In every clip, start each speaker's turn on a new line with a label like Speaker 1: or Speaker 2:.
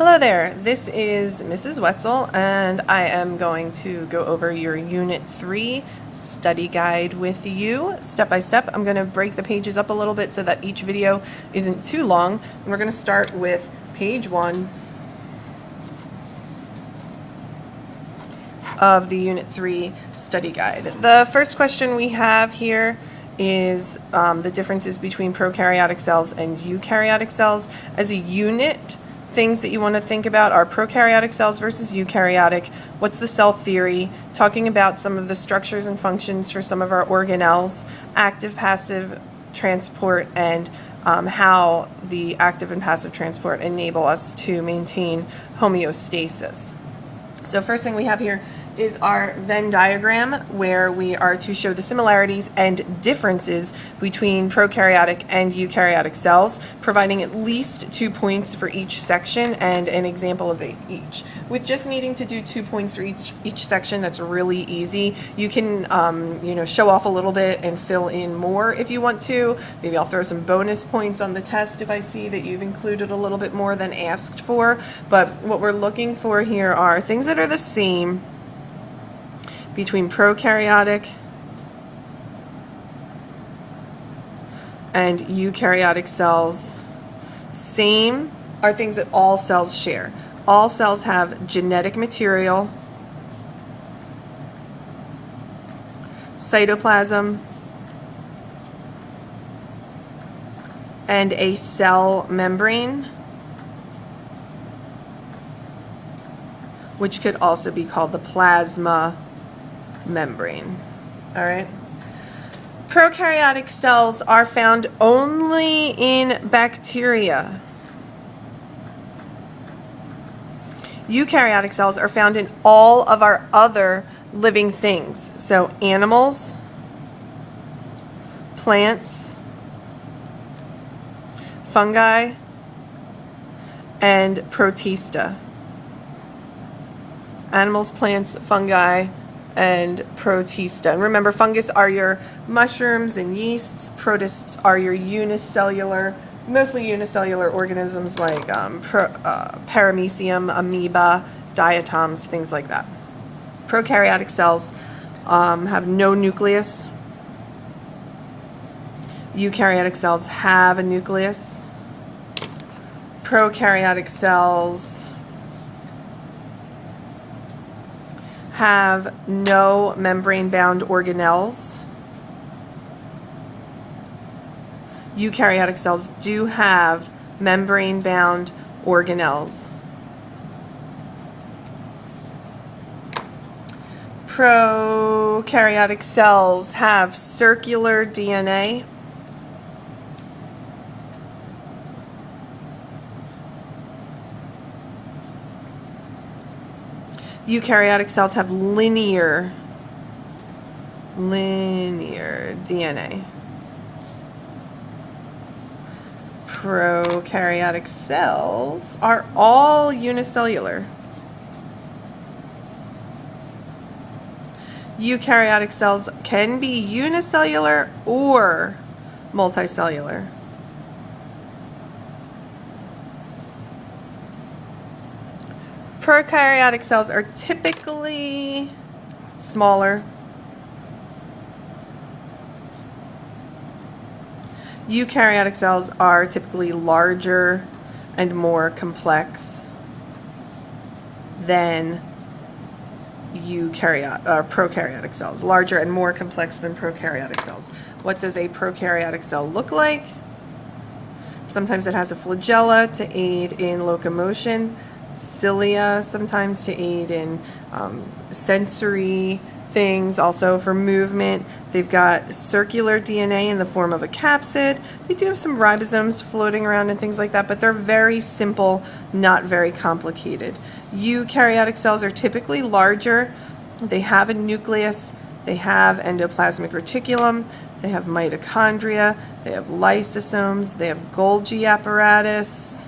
Speaker 1: Hello there, this is Mrs. Wetzel, and I am going to go over your Unit 3 study guide with you step by step. I'm going to break the pages up a little bit so that each video isn't too long, and we're going to start with page 1 of the Unit 3 study guide. The first question we have here is the differences between prokaryotic cells and eukaryotic cells. As a unit, things that you want to think about are prokaryotic cells versus eukaryotic. What's the cell theory? Talking about some of the structures and functions for some of our organelles, active, passive transport, and how the active and passive transport enable us to maintain homeostasis. So first thing we have here is our Venn diagram, where we are to show the similarities and differences between prokaryotic and eukaryotic cells, providing at least 2 points for each section and an example of each. With just needing to do 2 points for each section, that's really easy. You can show off a little bit and fill in more if you want to. Maybe I'll throw some bonus points on the test if I see that you've included a little bit more than asked for. But what we're looking for here are things that are the same between prokaryotic and eukaryotic cells. Same are things that all cells share. All cells have genetic material, cytoplasm, and a cell membrane, which could also be called the plasma membrane. All right. Prokaryotic cells are found only in bacteria. Eukaryotic cells are found in all of our other living things. So animals, plants, fungi, and protista. Animals, plants, fungi, and protista. And remember, fungus are your mushrooms and yeasts. Protists are your mostly unicellular organisms like paramecium, amoeba, diatoms, things like that. Prokaryotic cells have no nucleus. Eukaryotic cells have a nucleus. Prokaryotic cells have no membrane-bound organelles. Eukaryotic cells do have membrane-bound organelles. Prokaryotic cells have circular DNA. Eukaryotic cells have linear DNA. Prokaryotic cells are all unicellular. Eukaryotic cells can be unicellular or multicellular. Prokaryotic cells are typically smaller. Eukaryotic cells are typically larger and more complex than prokaryotic cells. Larger and more complex than prokaryotic cells. What does a prokaryotic cell look like? Sometimes it has a flagella to aid in locomotion, cilia sometimes to aid in sensory things, also for movement. They've got circular DNA in the form of a capsid. They do have some ribosomes floating around and things like that, but they're very simple, not very complicated. Eukaryotic cells are typically larger. They have a nucleus. They have endoplasmic reticulum. They have mitochondria. They have lysosomes. They have Golgi apparatus.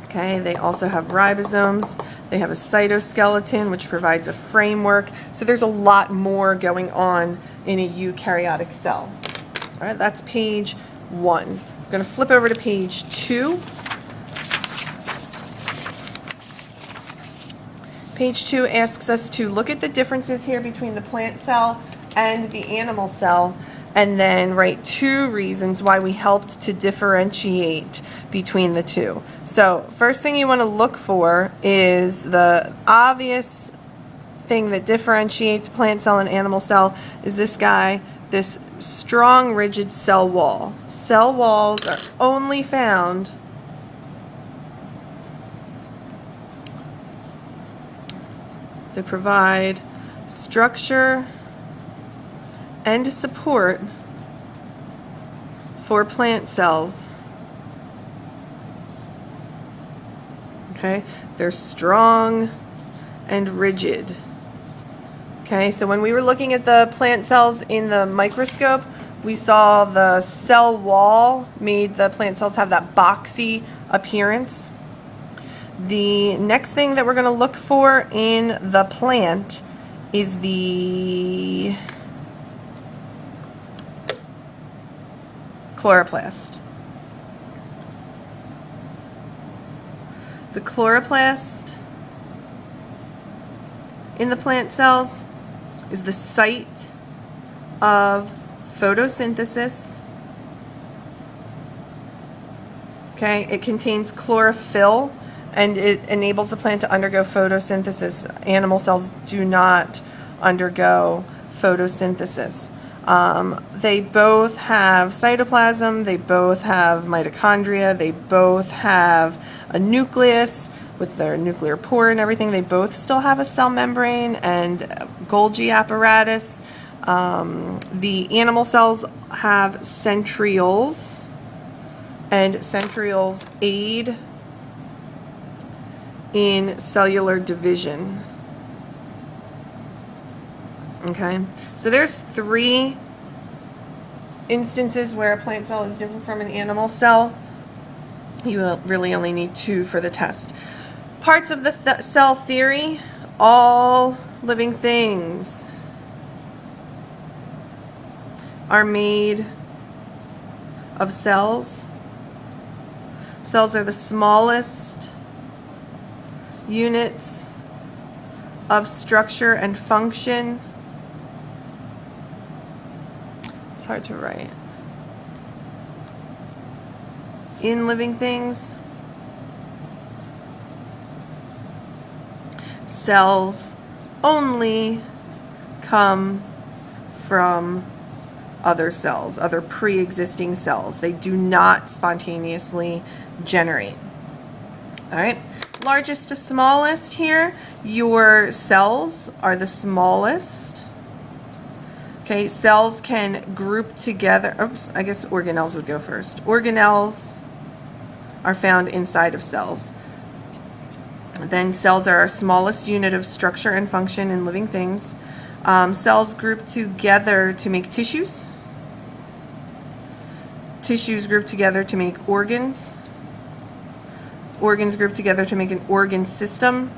Speaker 1: Okay, they also have ribosomes. They have a cytoskeleton, which provides a framework. So there's a lot more going on in a eukaryotic cell. All right, that's page 1. I'm going to flip over to page 2. Page 2 asks us to look at the differences here between the plant cell and the animal cell, and then write 2 reasons why we helped to differentiate between the two. So first thing you want to look for is the obvious thing that differentiates plant cell and animal cell is this guy, this strong rigid cell wall. Cell walls are only found they provide structure and support for plant cells. Okay, they're strong and rigid. Okay, so when we were looking at the plant cells in the microscope, we saw the cell wall made the plant cells have that boxy appearance. The next thing that we're going to look for in the plant is the chloroplast. The chloroplast in the plant cells is the site of photosynthesis. Okay, it contains chlorophyll and it enables the plant to undergo photosynthesis. Animal cells do not undergo photosynthesis. They both have cytoplasm, they both have mitochondria, they both have a nucleus with their nuclear pore and everything. They both still have a cell membrane and Golgi apparatus. The animal cells have centrioles, and centrioles aid in cellular division. Okay, so there's 3 instances where a plant cell is different from an animal cell. You will really only need 2 for the test. Parts of the cell theory: all living things are made of cells. Cells are the smallest units of structure and function. It's hard to write. In living things, cells only come from other cells, other pre-existing cells. They do not spontaneously generate. All right, largest to smallest here, your cells are the smallest. Okay, cells can group together. Oops, I guess organelles would go first. Organelles are found inside of cells. Then cells are our smallest unit of structure and function in living things. Cells group together to make tissues. Tissues group together to make organs. Organs group together to make an organ system.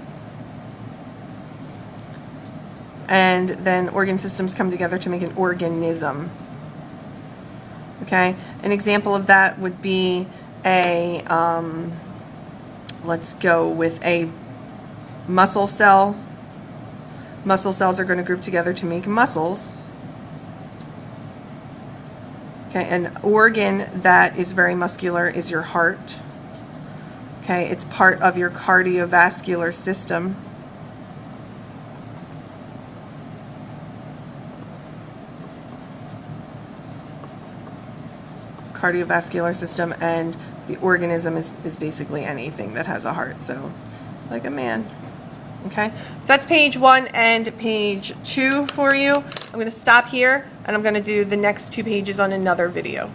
Speaker 1: And then organ systems come together to make an organism. Okay, an example of that would be a, let's go with a muscle cell. Muscle cells are going to group together to make muscles. Okay, an organ that is very muscular is your heart. Okay, it's part of your cardiovascular system. Cardiovascular system, and the organism is basically anything that has a heart, so like a man. Okay, so that's page 1 and page 2 for you. I'm going to stop here and I'm going to do the next 2 pages on another video.